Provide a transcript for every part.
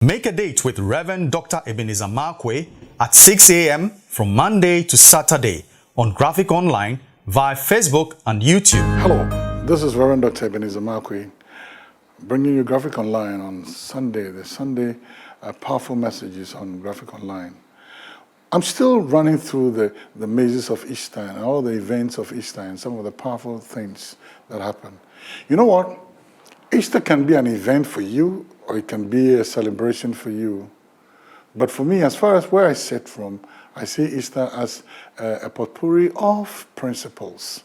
Make a date with Reverend Dr. Ebenezer Markwei at 6 a.m. from Monday to Saturday on Graphic Online via Facebook and YouTube. Hello, this is Reverend Dr. Ebenezer Markwei, bringing you Graphic Online on Sunday. The Sunday powerful messages on Graphic Online. I'm still running through the mazes of Easter and all the events of Easter and some of the powerful things that happen. You know what? Easter can be an event for you, or it can be a celebration for you. But for me, as far as where I sit from, I see Easter as a potpourri of principles.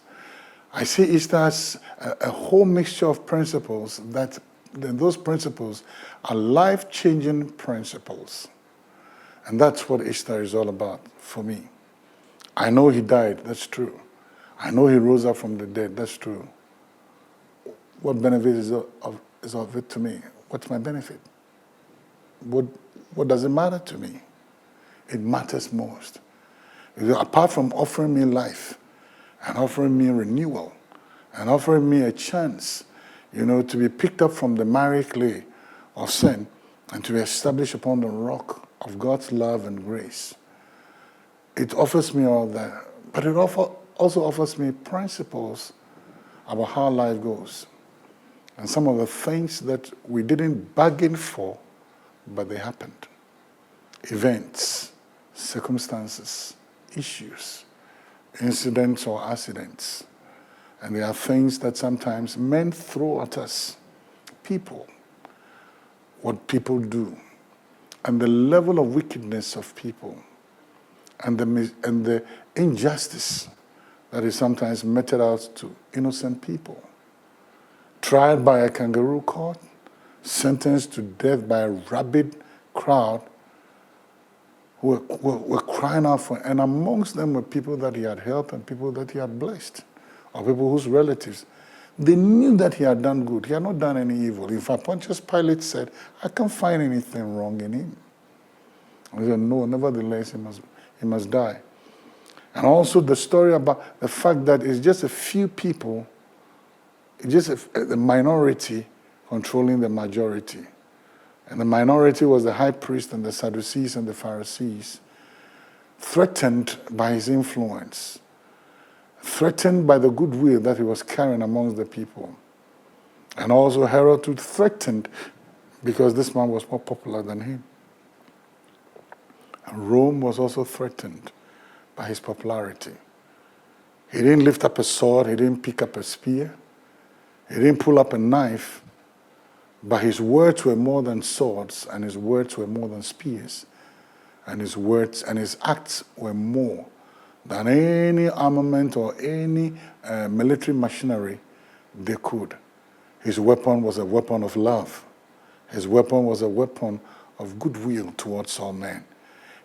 I see Easter as a whole mixture of principles that those principles are life-changing principles. And that's what Easter is all about for me. I know he died, that's true. I know he rose up from the dead, that's true. What benefit is of it to me? What's my benefit? What does it matter to me? It matters most. Apart from offering me life and offering me renewal and offering me a chance, to be picked up from the miry clay of sin and to be established upon the rock of God's love and grace. It offers me all that, but it also offers me principles about how life goes. And some of the things that we didn't bargain for, but they happened. Events, circumstances, issues, incidents or accidents. And there are things that sometimes men throw at us. People, what people do, and the level of wickedness of people, and the injustice that is sometimes meted out to innocent people. Tried by a kangaroo court, sentenced to death by a rabid crowd who were crying out for, and amongst them were people that he had helped and people that he had blessed, or people whose relatives. They knew that he had done good. He had not done any evil. In fact, Pontius Pilate said, I can't find anything wrong in him. He said, no, nevertheless, he must die. And also the story about the fact that it's just a few people, just a minority controlling the majority. And the minority was the high priest and the Sadducees and the Pharisees, threatened by his influence, threatened by the goodwill that he was carrying amongst the people. And also Herod too threatened because this man was more popular than him. And Rome was also threatened by his popularity. He didn't lift up a sword, he didn't pick up a spear, he didn't pull up a knife, but his words were more than swords, and his words were more than spears, and his words and his acts were more than any armament or any military machinery they could. His weapon was a weapon of love. His weapon was a weapon of goodwill towards all men.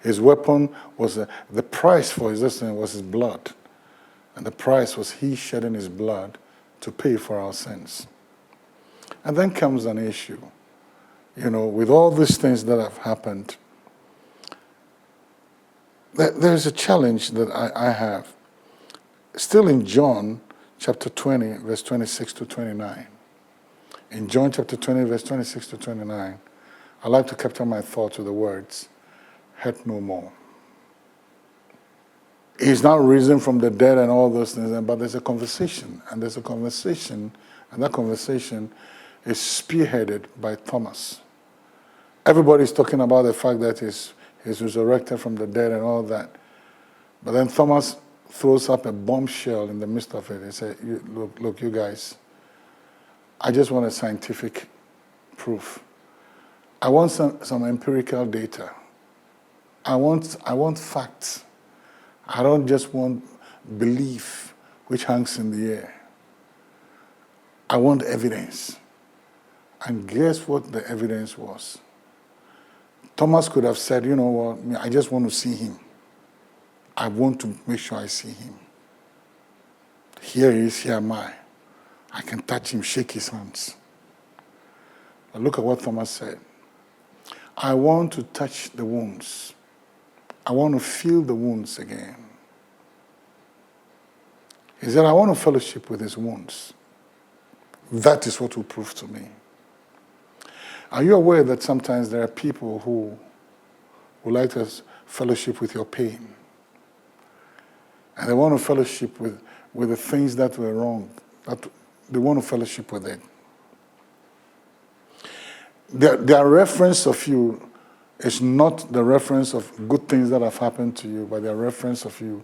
His weapon was the price for his destiny was his blood, and the price was he shedding his blood to pay for our sins. And then comes an issue. With all these things that have happened, there's a challenge that I have. Still in John chapter 20, verse 26 to 29. In John chapter 20, verse 26 to 29, I like to capture my thoughts with the words, hurt no more. He's now risen from the dead and all those things, but there's a conversation, and that conversation is spearheaded by Thomas. Everybody's talking about the fact that he's resurrected from the dead and all that. But then Thomas throws up a bombshell in the midst of it. He said, look, you guys, I just want a scientific proof. I want some empirical data. I want facts. I don't just want belief which hangs in the air. I want evidence. And guess what the evidence was? Thomas could have said, I just want to see him. I want to make sure I see him. Here he is, here am I. I can touch him, shake his hands. But look at what Thomas said. I want to touch the wounds. I want to feel the wounds again. He said, I want to fellowship with his wounds. That is what will prove to me. Are you aware that sometimes there are people who would like to fellowship with your pain? And they want to fellowship with the things that were wrong. That they want to fellowship with it. Their reference of you is not the reference of good things that have happened to you, but their reference of you,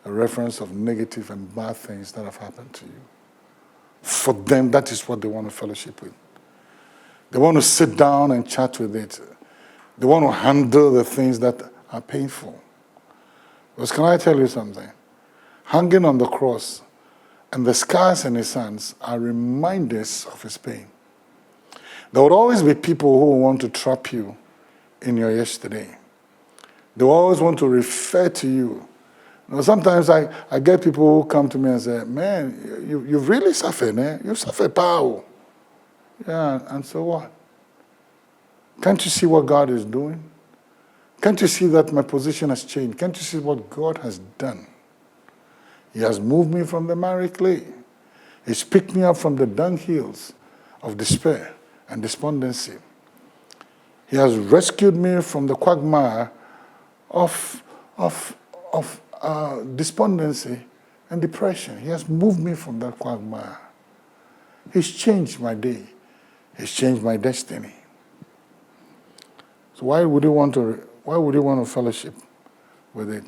a reference of negative and bad things that have happened to you. For them, that is what they want to fellowship with. They want to sit down and chat with it. They want to handle the things that are painful. Because can I tell you something? Hanging on the cross and the scars in his hands are reminders of his pain. There would always be people who want to trap you in your yesterday. They always want to refer to you. You know, sometimes I get people who come to me and say, man, you've really suffered, eh? You've suffered power. Yeah, and so what? Can't you see what God is doing? Can't you see that my position has changed? Can't you see what God has done? He has moved me from the miry clay. He's picked me up from the dunghills of despair and despondency. He has rescued me from the quagmire of despondency and depression. He has moved me from that quagmire. He's changed my day. He's changed my destiny. So why would you want to fellowship with it?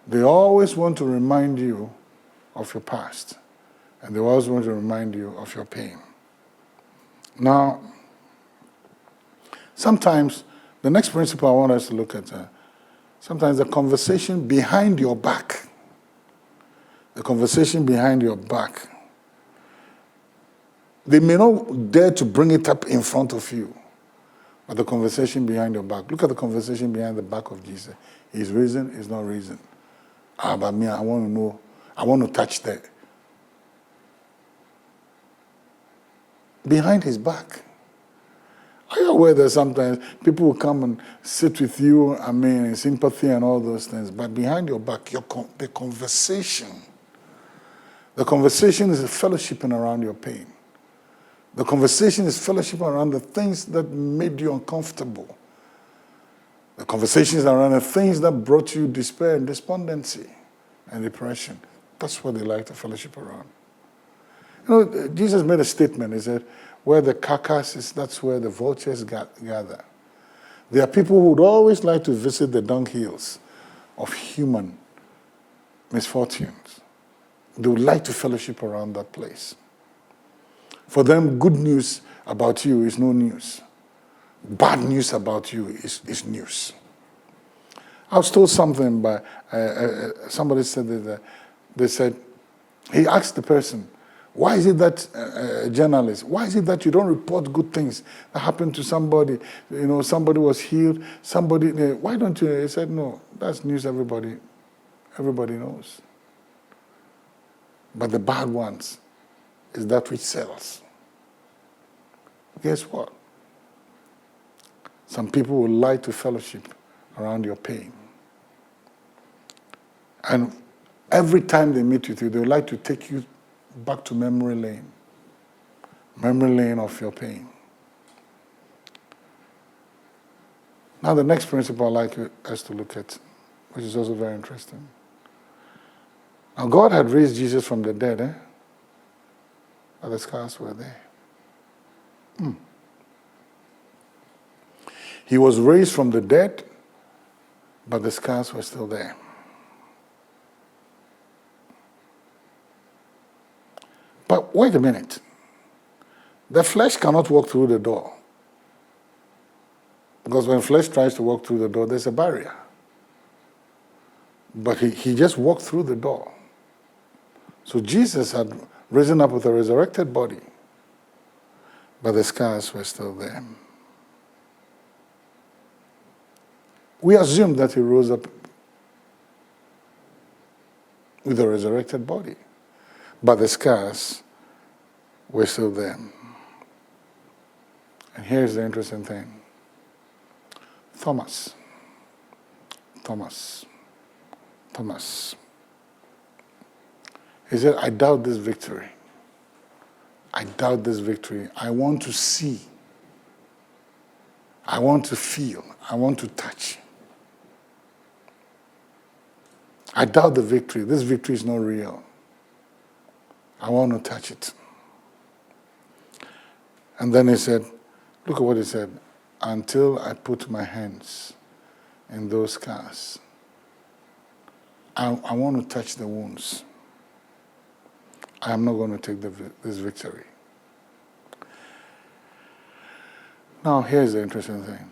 They always want to remind you of your past, and they always want to remind you of your pain. Now, sometimes the next principle I want us to look at, sometimes the conversation behind your back, they may not dare to bring it up in front of you, but the conversation behind your back. Look at the conversation behind the back of Jesus. He's risen, he's not risen. But me, I want to know, I want to touch that. Behind his back. Are you aware that sometimes people will come and sit with you, in sympathy and all those things, but behind your back, the conversation is fellowshipping around your pain. The conversation is fellowship around the things that made you uncomfortable. The conversations around the things that brought you despair and despondency and depression. That's what they like to fellowship around. You know, Jesus made a statement. He said, where the carcass is, that's where the vultures gather. There are people who would always like to visit the dunghills of human misfortunes. They would like to fellowship around that place. For them, good news about you is no news. Bad news about you is news. I was told something by somebody said that they said, he asked the person, why is it that, journalist, why is it that you don't report good things that happened to somebody? You know, somebody was healed, why don't you? He said, no, that's news everybody knows. But the bad ones is that which sells. Guess what? Some people would like to fellowship around your pain. And every time they meet with you, they would like to take you back to memory lane of your pain. Now the next principle I'd like us to look at, which is also very interesting. Now God had raised Jesus from the dead, but the scars were there. He was raised from the dead, but the scars were still there. But wait a minute. The flesh cannot walk through the door. Because when flesh tries to walk through the door, there's a barrier. But he just walked through the door. So Jesus had risen up with a resurrected body, but the scars were still there. We assume that he rose up with a resurrected body, but the scars were still there. And here's the interesting thing. Thomas. He said, I doubt this victory. I doubt this victory. I want to see I want to feel. I want to touch. I doubt the victory. This victory is not real. I want to touch it. And then he said, look at what he said. Until I put my hands in those scars, I want to touch the wounds. I am not going to take this victory. Now, here's the interesting thing.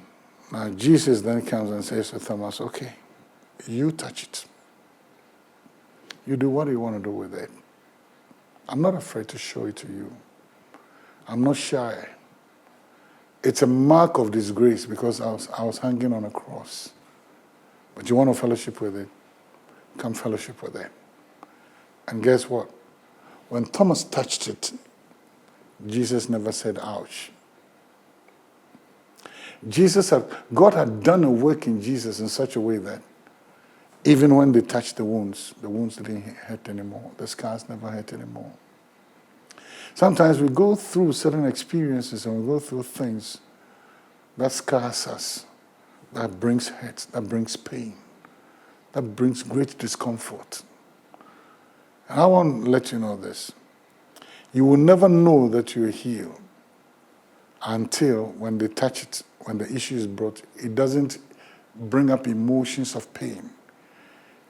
Now, Jesus then comes and says to Thomas, okay, you touch it. You do what you want to do with it. I'm not afraid to show it to you. I'm not shy. It's a mark of disgrace because I was hanging on a cross. But you want to fellowship with it? Come fellowship with it. And guess what? When Thomas touched it, Jesus never said, ouch. God had done a work in Jesus in such a way that even when they touched the wounds didn't hurt anymore. The scars never hurt anymore. Sometimes we go through certain experiences and we go through things that scars us, that brings hurt, that brings pain, that brings great discomfort. And I want to let you know this. You will never know that you are healed until when they touch it, when the issue is brought, it doesn't bring up emotions of pain.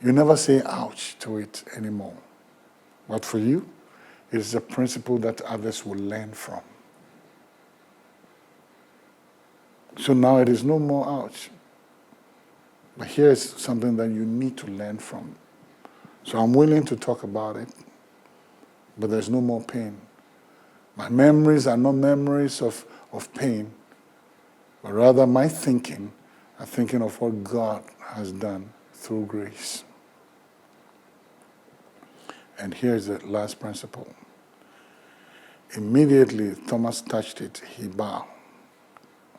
You never say ouch to it anymore. But for you, it is a principle that others will learn from. So now it is no more ouch. But here is something that you need to learn from. So I'm willing to talk about it, but there's no more pain. My memories are not memories of pain, but rather my thinking, I'm thinking of what God has done through grace. And here's the last principle. Immediately Thomas touched it, he bowed.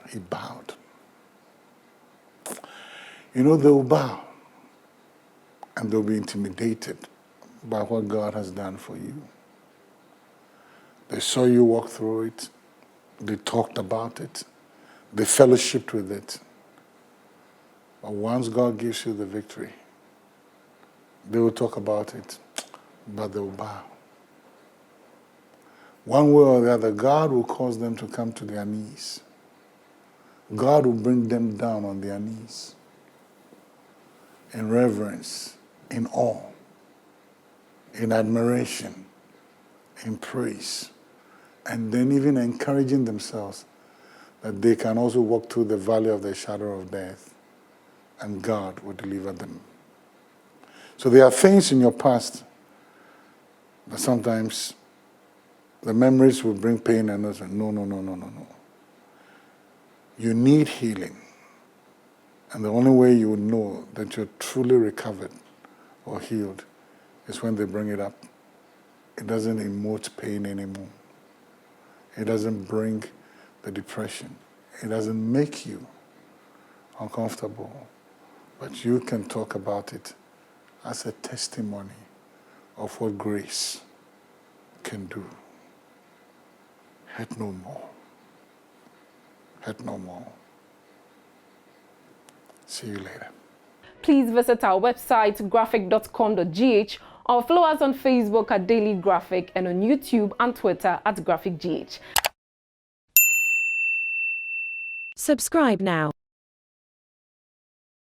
He bowed. You know, they will bow and they'll be intimidated by what God has done for you. They saw you walk through it. They talked about it. They fellowshiped with it. But once God gives you the victory, they will talk about it, but they will bow. One way or the other, God will cause them to come to their knees. God will bring them down on their knees in reverence, in awe, in admiration, in praise, and then even encouraging themselves that they can also walk through the valley of the shadow of death, and God will deliver them. So there are things in your past that sometimes the memories will bring pain and us. No. You need healing. And the only way you will know that you're truly recovered or healed is when they bring it up. It doesn't emote pain anymore. It doesn't bring the depression. It doesn't make you uncomfortable. But you can talk about it as a testimony of what grace can do. Hurt no more. Hurt no more. See you later. Please visit our website graphic.com.gh or follow us on Facebook at Daily Graphic and on YouTube and Twitter at GraphicGH. Subscribe now.